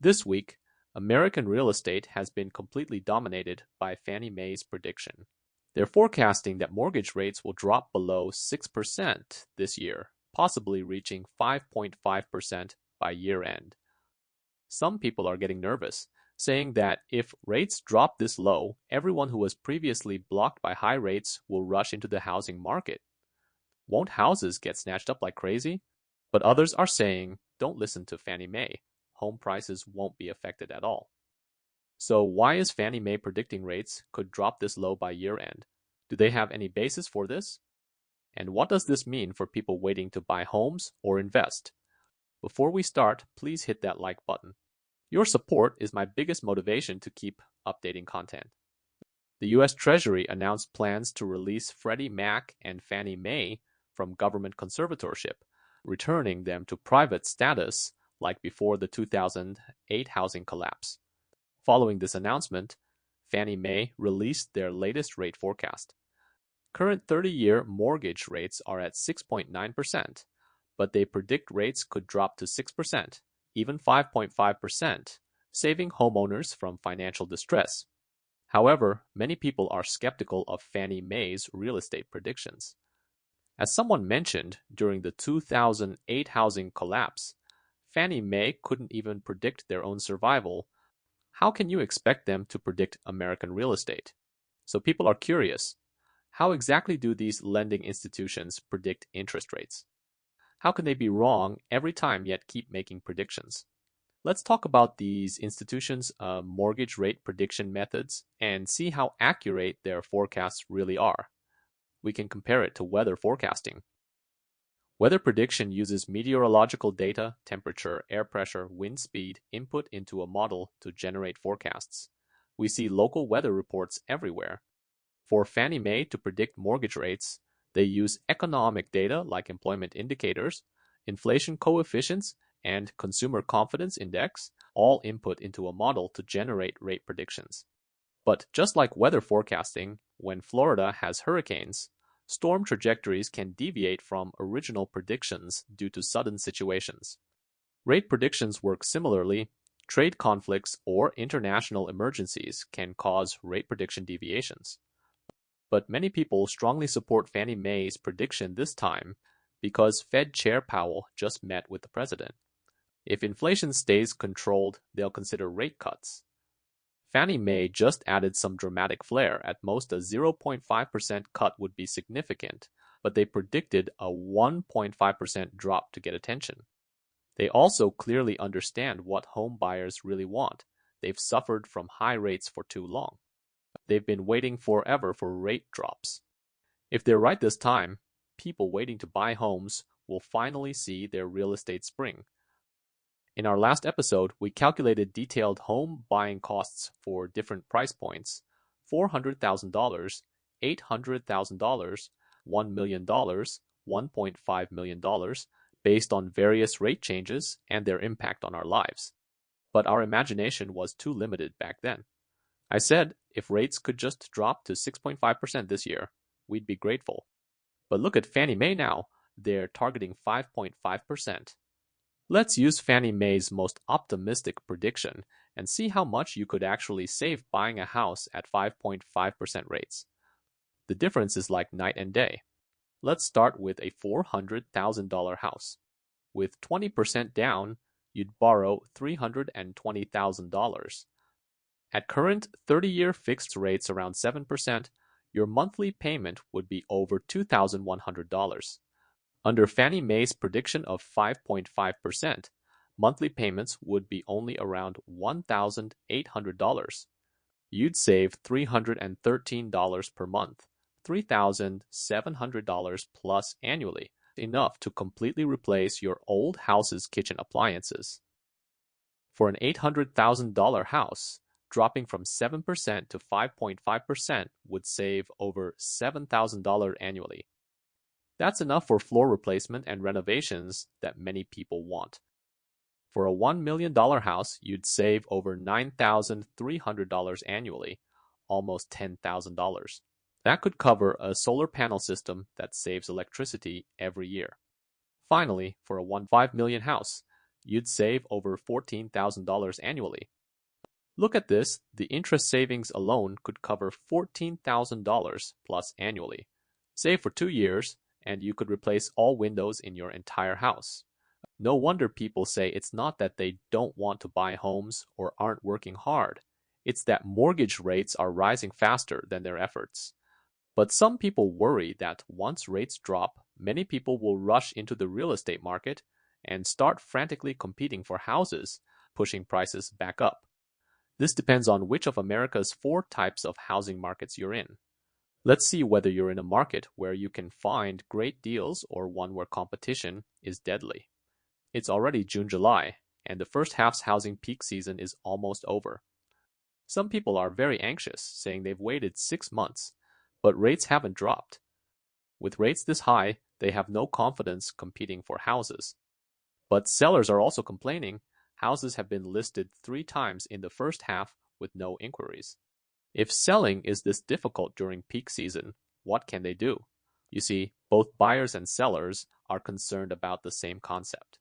This week, American real estate has been completely dominated by Fannie Mae's prediction. They're forecasting that mortgage rates will drop below 6% this year, possibly reaching 5.5% by year end. Some people are getting nervous, saying that if rates drop this low, everyone who was previously blocked by high rates will rush into the housing market. Won't houses get snatched up like crazy? But others are saying, don't listen to Fannie Mae. Home prices won't be affected at all. So why is Fannie Mae predicting rates could drop this low by year end? Do they have any basis for this? And what does this mean for people waiting to buy homes or invest? Before we start, please hit that like button. Your support is my biggest motivation to keep updating content. The U.S. Treasury announced plans to release Freddie Mac and Fannie Mae from government conservatorship, returning them to private status like before the 2008 housing collapse. Following this announcement, Fannie Mae released their latest rate forecast. Current 30-year mortgage rates are at 6.9%, but they predict rates could drop to 6%, even 5.5%, saving homeowners from financial distress. However, many people are skeptical of Fannie Mae's real estate predictions. As someone mentioned during the 2008 housing collapse, Fannie Mae couldn't even predict their own survival. How can you expect them to predict American real estate? So people are curious. How exactly do these lending institutions predict interest rates? How can they be wrong every time yet keep making predictions? Let's talk about these institutions' mortgage rate prediction methods and see how accurate their forecasts really are. We can compare it to weather forecasting. Weather prediction uses meteorological data, temperature, air pressure, wind speed input into a model to generate forecasts. We see local weather reports everywhere. For Fannie Mae to predict mortgage rates, they use economic data like employment indicators, inflation coefficients, and consumer confidence index, all input into a model to generate rate predictions. But just like weather forecasting, when Florida has hurricanes, storm trajectories can deviate from original predictions due to sudden situations. Rate predictions work similarly. Trade conflicts or international emergencies can cause rate prediction deviations. But many people strongly support Fannie Mae's prediction this time because Fed Chair Powell just met with the president. If inflation stays controlled, they'll consider rate cuts. Fannie Mae just added some dramatic flair. At most, a 0.5% cut would be significant, but they predicted a 1.5% drop to get attention. They also clearly understand what home buyers really want. They've suffered from high rates for too long. They've been waiting forever for rate drops. If they're right this time, people waiting to buy homes will finally see their real estate spring. In our last episode, we calculated detailed home buying costs for different price points: $400,000, $800,000, $1 million, $1.5 million, based on various rate changes and their impact on our lives. But our imagination was too limited back then. I said if rates could just drop to 6.5% this year, we'd be grateful. But look at Fannie Mae now. They're targeting 5.5%. Let's use Fannie Mae's most optimistic prediction and see how much you could actually save buying a house at 5.5% rates. The difference is like night and day. Let's start with a $400,000 house. With 20% down, you'd borrow $320,000. At current 30-year fixed rates around 7%, your monthly payment would be over $2,100. Under Fannie Mae's prediction of 5.5%, monthly payments would be only around $1,800. You'd save $313 per month, $3,700 plus annually, enough to completely replace your old house's kitchen appliances. For an $800,000 house, dropping from 7% to 5.5% would save over $7,000 annually. That's enough for floor replacement and renovations that many people want. For a $1 million house, you'd save over $9,300 annually, almost $10,000. That could cover a solar panel system that saves electricity every year. Finally, for a $1.5 million house, You'd save over $14,000 annually. Look at this, the interest savings alone could cover $14,000 plus annually. Save for 2 years, and you could replace all windows in your entire house. No wonder people say it's not that they don't want to buy homes or aren't working hard. It's that mortgage rates are rising faster than their efforts. But some people worry that once rates drop, many people will rush into the real estate market and start frantically competing for houses, pushing prices back up. This depends on which of America's 4 types of housing markets you're in. Let's see whether you're in a market where you can find great deals or one where competition is deadly. It's already June, July, and the first half's housing peak season is almost over. Some people are very anxious, saying they've waited 6 months, but rates haven't dropped. With rates this high, they have no confidence competing for houses. But sellers are also complaining. Houses have been listed 3 times in the first half with no inquiries. If selling is this difficult during peak season, what can they do? You see, both buyers and sellers are concerned about the same concept.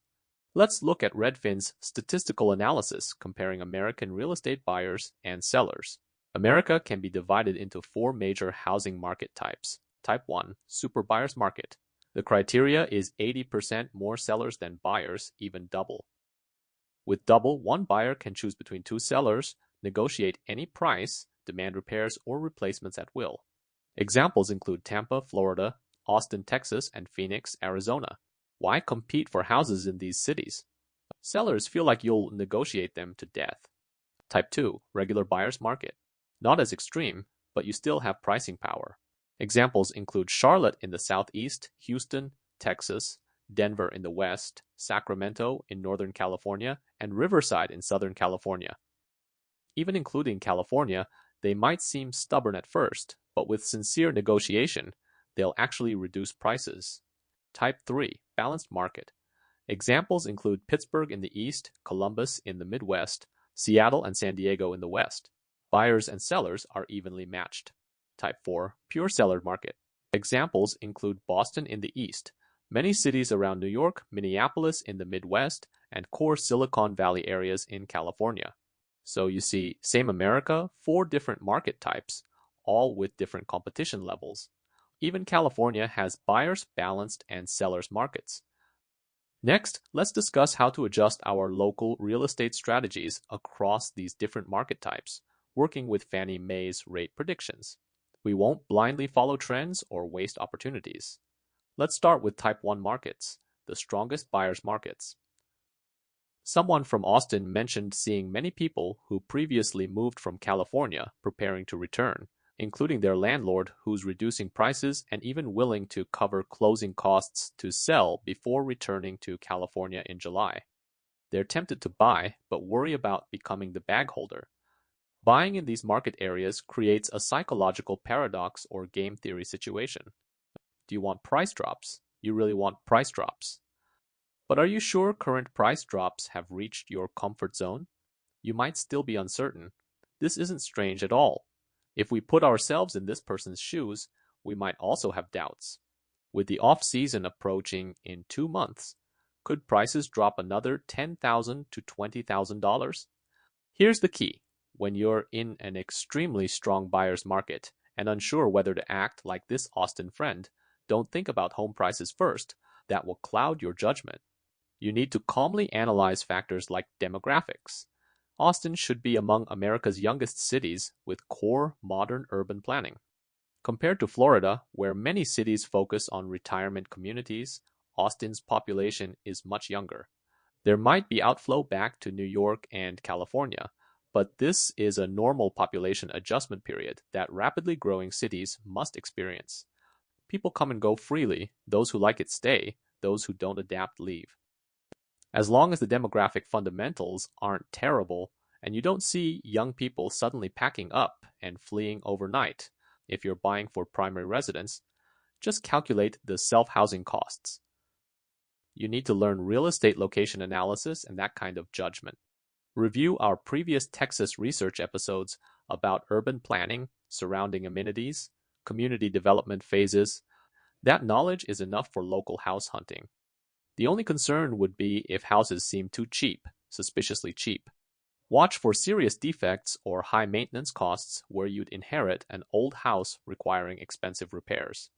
Let's look at Redfin's statistical analysis comparing American real estate buyers and sellers. America can be divided into 4 major housing market types. Type 1, super buyers market. The criteria is 80% more sellers than buyers, even double. With double, one buyer can choose between 2 sellers, negotiate any price, demand repairs or replacements at will. Examples include Tampa, Florida, Austin, Texas, and Phoenix, Arizona. Why compete for houses in these cities? Sellers feel like you'll negotiate them to death. Type 2, regular buyers market. Not as extreme, but you still have pricing power. Examples include Charlotte in the southeast, Houston, Texas, Denver in the west, Sacramento in Northern California, and Riverside in Southern California. Even including California, they might seem stubborn at first, but with sincere negotiation, they'll actually reduce prices. Type 3, balanced market. Examples include Pittsburgh in the east, Columbus in the Midwest, Seattle and San Diego in the west. Buyers and sellers are evenly matched. Type 4, pure seller market. Examples include Boston in the east, many cities around New York, Minneapolis in the Midwest, and core Silicon Valley areas in California. So you see, same America, 4 different market types, all with different competition levels. Even California has buyers, balanced, and sellers markets. Next, let's discuss how to adjust our local real estate strategies across these different market types, working with Fannie Mae's rate predictions. We won't blindly follow trends or waste opportunities. Let's start with Type 1 markets, the strongest buyers markets. Someone from Austin mentioned seeing many people who previously moved from California preparing to return, including their landlord who's reducing prices and even willing to cover closing costs to sell before returning to California in July. They're tempted to buy, but worry about becoming the bag holder. Buying in these market areas creates a psychological paradox or game theory situation. Do you want price drops? You really want price drops. But are you sure current price drops have reached your comfort zone? You might still be uncertain. This isn't strange at all. If we put ourselves in this person's shoes, we might also have doubts. With the off-season approaching in 2 months, could prices drop another $10,000 to $20,000? Here's the key. When you're in an extremely strong buyer's market and unsure whether to act like this Austin friend, don't think about home prices first. That will cloud your judgment. You need to calmly analyze factors like demographics. Austin should be among America's youngest cities with core modern urban planning. Compared to Florida, where many cities focus on retirement communities, Austin's population is much younger. There might be outflow back to New York and California, but this is a normal population adjustment period that rapidly growing cities must experience. People come and go freely. Those who like it stay. Those who don't adapt leave. As long as the demographic fundamentals aren't terrible and you don't see young people suddenly packing up and fleeing overnight, if you're buying for primary residence, just calculate the self-housing costs. You need to learn real estate location analysis and that kind of judgment. Review our previous Texas research episodes about urban planning, surrounding amenities, community development phases. That knowledge is enough for local house hunting. The only concern would be if houses seem too cheap, suspiciously cheap. Watch for serious defects or high maintenance costs where you'd inherit an old house requiring expensive repairs.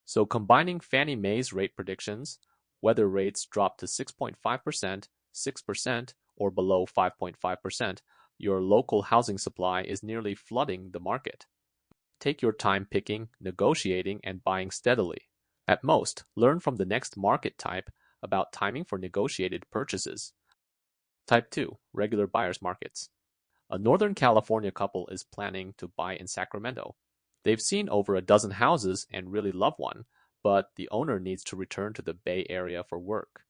So combining Fannie Mae's rate predictions, whether rates drop to 6.5%, 6%, or below 5.5%, your local housing supply is nearly flooding the market. Take your time picking, negotiating, and buying steadily. At most, learn from the next market type about timing for negotiated purchases. Type 2. Regular buyers markets. A Northern California couple is planning to buy in Sacramento. They've seen over a dozen houses and really love one, but the owner needs to return to the Bay Area for work.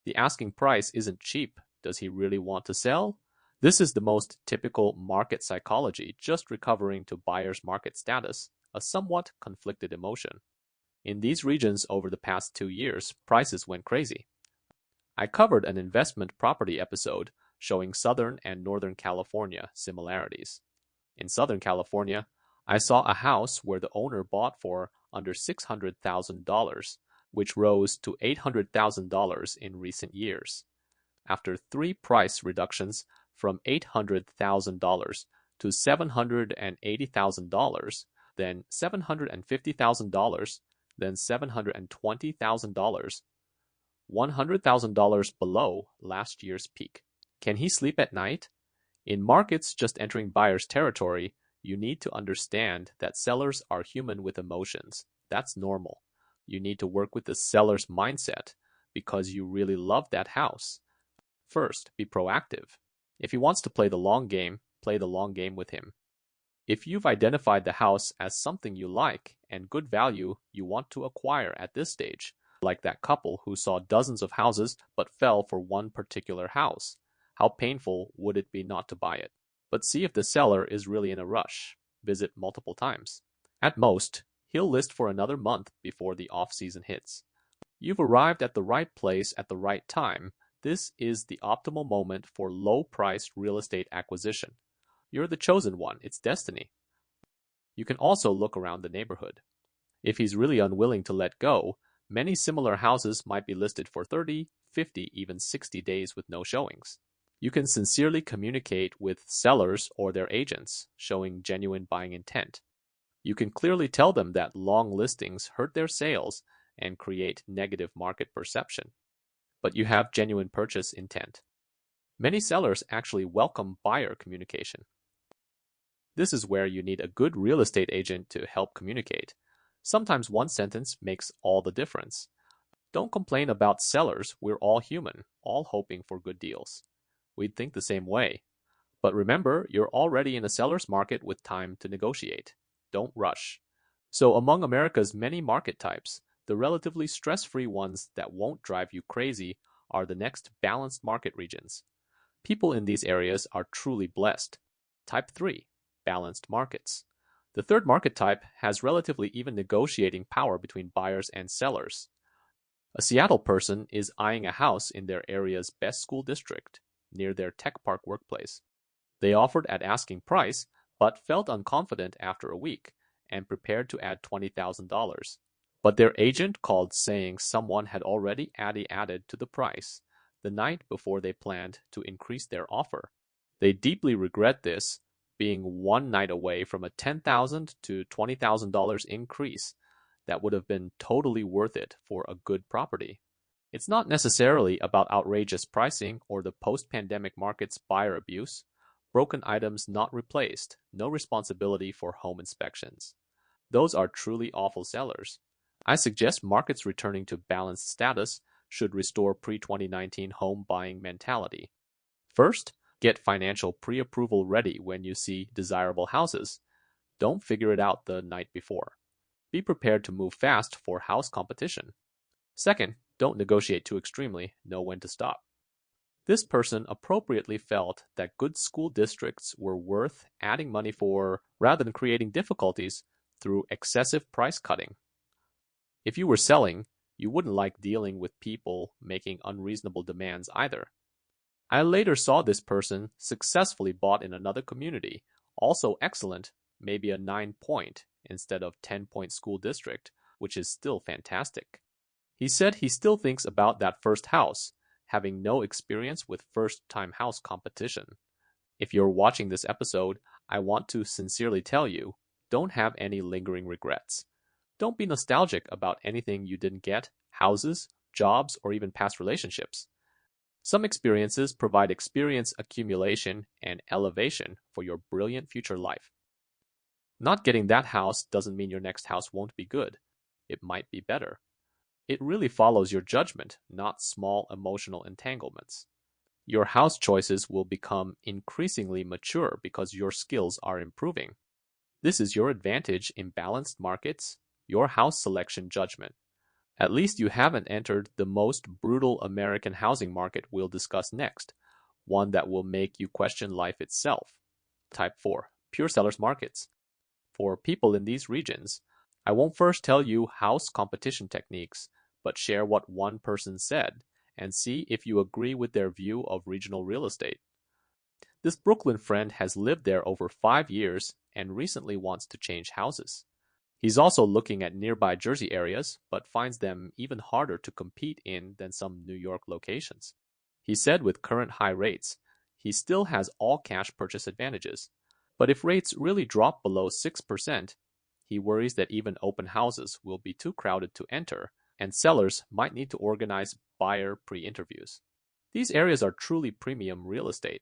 The asking price isn't cheap. Does he really want to sell? This is the most typical market psychology, just recovering to buyer's market status, a somewhat conflicted emotion. In these regions over the past 2 years, prices went crazy. I covered an investment property episode showing Southern and Northern California similarities. In Southern California, I saw a house where the owner bought for under $600,000, which rose to $800,000 in recent years. After 3 price reductions from $800,000 to $780,000, then $750,000, then $720,000, $100,000 below last year's peak. Can he sleep at night? In markets just entering buyer's territory, you need to understand that sellers are human with emotions. That's normal. You need to work with the seller's mindset because you really love that house. First, be proactive. If he wants to play the long game with him. If you've identified the house as something you like and good value you want to acquire at this stage, like that couple who saw dozens of houses but fell for one particular house, how painful would it be not to buy it? But see if the seller is really in a rush. Visit multiple times. At most, he'll list for another month before the off-season hits. You've arrived at the right place at the right time. This is the optimal moment for low-priced real estate acquisition. You're the chosen one. It's destiny. You can also look around the neighborhood. If he's really unwilling to let go, many similar houses might be listed for 30, 50, even 60 days with no showings. You can sincerely communicate with sellers or their agents, showing genuine buying intent. You can clearly tell them that long listings hurt their sales and create negative market perception. But you have genuine purchase intent. Many sellers actually welcome buyer communication. This is where you need a good real estate agent to help communicate. Sometimes one sentence makes all the difference. Don't complain about sellers. We're all human, all hoping for good deals. We'd think the same way. But remember, you're already in a seller's market with time to negotiate. Don't rush. So among America's many market types, the relatively stress-free ones that won't drive you crazy are the next balanced market regions. People in these areas are truly blessed. Type 3, balanced markets. The third market type has relatively even negotiating power between buyers and sellers. A Seattle person is eyeing a house in their area's best school district, near their tech park workplace. They offered at asking price, but felt unconfident after a week and prepared to add $20,000. But their agent called saying someone had already added to the price the night before they planned to increase their offer. They deeply regret this, being one night away from a $10,000 to $20,000 increase that would have been totally worth it for a good property. It's not necessarily about outrageous pricing or the post-pandemic market's buyer abuse. Broken items not replaced, no responsibility for home inspections. Those are truly awful sellers. I suggest markets returning to balanced status should restore pre-2019 home buying mentality. First, get financial pre-approval ready when you see desirable houses. Don't figure it out the night before. Be prepared to move fast for house competition. Second, don't negotiate too extremely. Know when to stop. This person appropriately felt that good school districts were worth adding money for rather than creating difficulties through excessive price cutting. If you were selling, you wouldn't like dealing with people making unreasonable demands either. I later saw this person successfully bought in another community, also excellent, maybe a 9-point instead of 10-point school district, which is still fantastic. He said he still thinks about that first house, having no experience with first-time house competition. If you're watching this episode, I want to sincerely tell you, don't have any lingering regrets. Don't be nostalgic about anything you didn't get, houses, jobs, or even past relationships. Some experiences provide experience accumulation and elevation for your brilliant future life. Not getting that house doesn't mean your next house won't be good. It might be better. It really follows your judgment, not small emotional entanglements. Your house choices will become increasingly mature because your skills are improving. This is your advantage in balanced markets, your house selection judgment. At least you haven't entered the most brutal American housing market we'll discuss next, one that will make you question life itself. Type 4. Pure sellers markets. For people in these regions, I won't first tell you house competition techniques, but share what one person said and see if you agree with their view of regional real estate. This Brooklyn friend has lived there over 5 years and recently wants to change houses. He's also looking at nearby Jersey areas, but finds them even harder to compete in than some New York locations. He said with current high rates, he still has all cash purchase advantages. But if rates really drop below 6%, he worries that even open houses will be too crowded to enter, and sellers might need to organize buyer pre-interviews. These areas are truly premium real estate.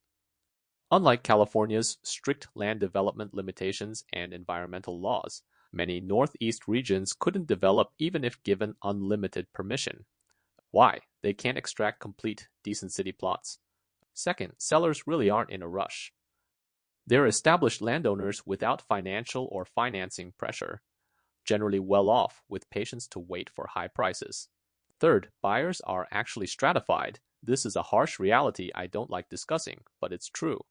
Unlike California's strict land development limitations and environmental laws, many Northeast regions couldn't develop even if given unlimited permission. Why? They can't extract complete, decent city plots. Second, sellers really aren't in a rush. They're established landowners without financial or financing pressure, generally well off with patience to wait for high prices. Third, buyers are actually stratified. This is a harsh reality I don't like discussing, but it's true.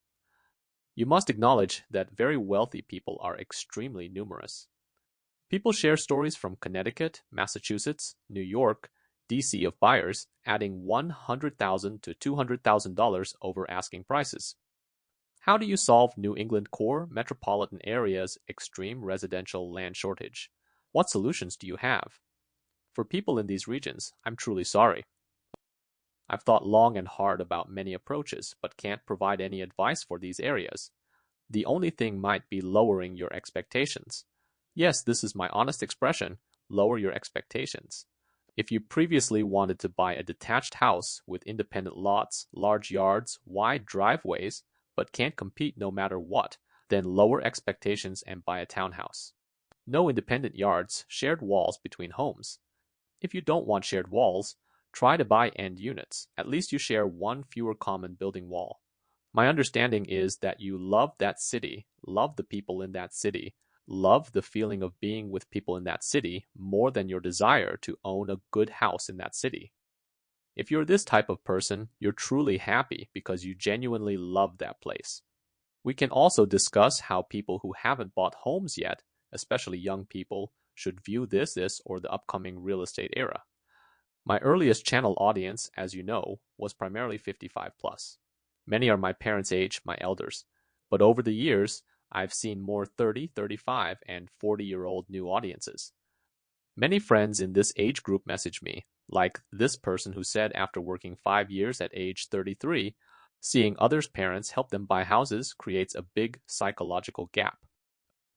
You must acknowledge that very wealthy people are extremely numerous. People share stories from Connecticut, Massachusetts, New York, DC of buyers adding $100,000 to $200,000 over asking prices. How do you solve New England core metropolitan areas' extreme residential land shortage? What solutions do you have? For people in these regions, I'm truly sorry. I've thought long and hard about many approaches, but can't provide any advice for these areas. The only thing might be lowering your expectations. Yes, this is my honest expression, lower your expectations. If you previously wanted to buy a detached house with independent lots, large yards, wide driveways, but can't compete no matter what, then lower expectations and buy a townhouse. No independent yards, shared walls between homes. If you don't want shared walls, try to buy end units. At least you share one fewer common building wall. My understanding is that you love that city, love the people in that city, love the feeling of being with people in that city more than your desire to own a good house in that city. If you're this type of person, you're truly happy because you genuinely love that place. We can also discuss how people who haven't bought homes yet, especially young people, should view this or the upcoming real estate era. My earliest channel audience, as you know, was primarily 55 plus. Many are my parents' age, my elders. But over the years, I've seen more 30, 35, and 40-year-old new audiences. Many friends in this age group message me, like this person who said after working 5 years at age 33, seeing others' parents help them buy houses creates a big psychological gap.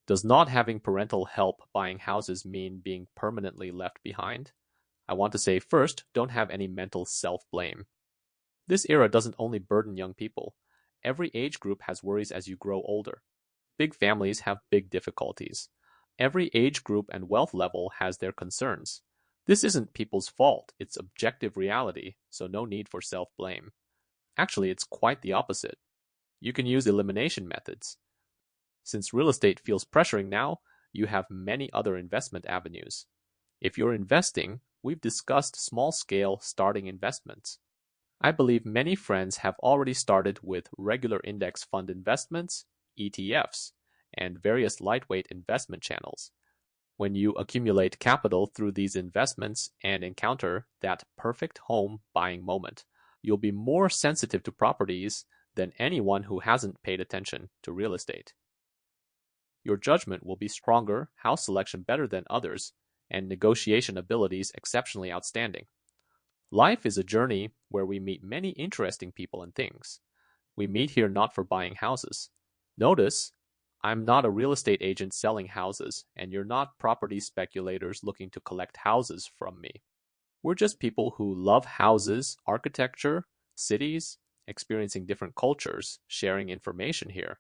Does not having parental help buying houses mean being permanently left behind? I want to say first, don't have any mental self-blame. This era doesn't only burden young people. Every age group has worries as you grow older. Big families have big difficulties. Every age group and wealth level has their concerns. This isn't people's fault, it's objective reality, so no need for self-blame. Actually, it's quite the opposite. You can use elimination methods. Since real estate feels pressuring now, you have many other investment avenues. If you're investing, we've discussed small-scale starting investments. I believe many friends have already started with regular index fund investments, ETFs, and various lightweight investment channels. When you accumulate capital through these investments and encounter that perfect home buying moment, you'll be more sensitive to properties than anyone who hasn't paid attention to real estate. Your judgment will be stronger, house selection better than others, and negotiation abilities exceptionally outstanding. Life is a journey where we meet many interesting people and things. We meet here not for buying houses. Notice, I'm not a real estate agent selling houses, and you're not property speculators looking to collect houses from me. We're just people who love houses, architecture, cities, experiencing different cultures, sharing information here.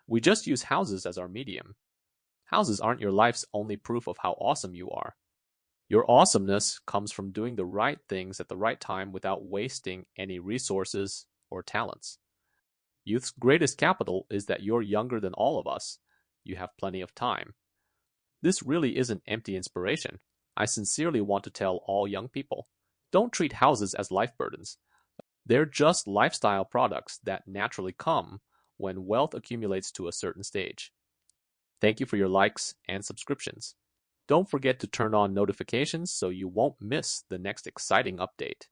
We just use houses as our medium. Houses aren't your life's only proof of how awesome you are. Your awesomeness comes from doing the right things at the right time without wasting any resources or talents. Youth's greatest capital is that you're younger than all of us. You have plenty of time. This really isn't empty inspiration. I sincerely want to tell all young people, don't treat houses as life burdens. They're just lifestyle products that naturally come when wealth accumulates to a certain stage. Thank you for your likes and subscriptions. Don't forget to turn on notifications so you won't miss the next exciting update.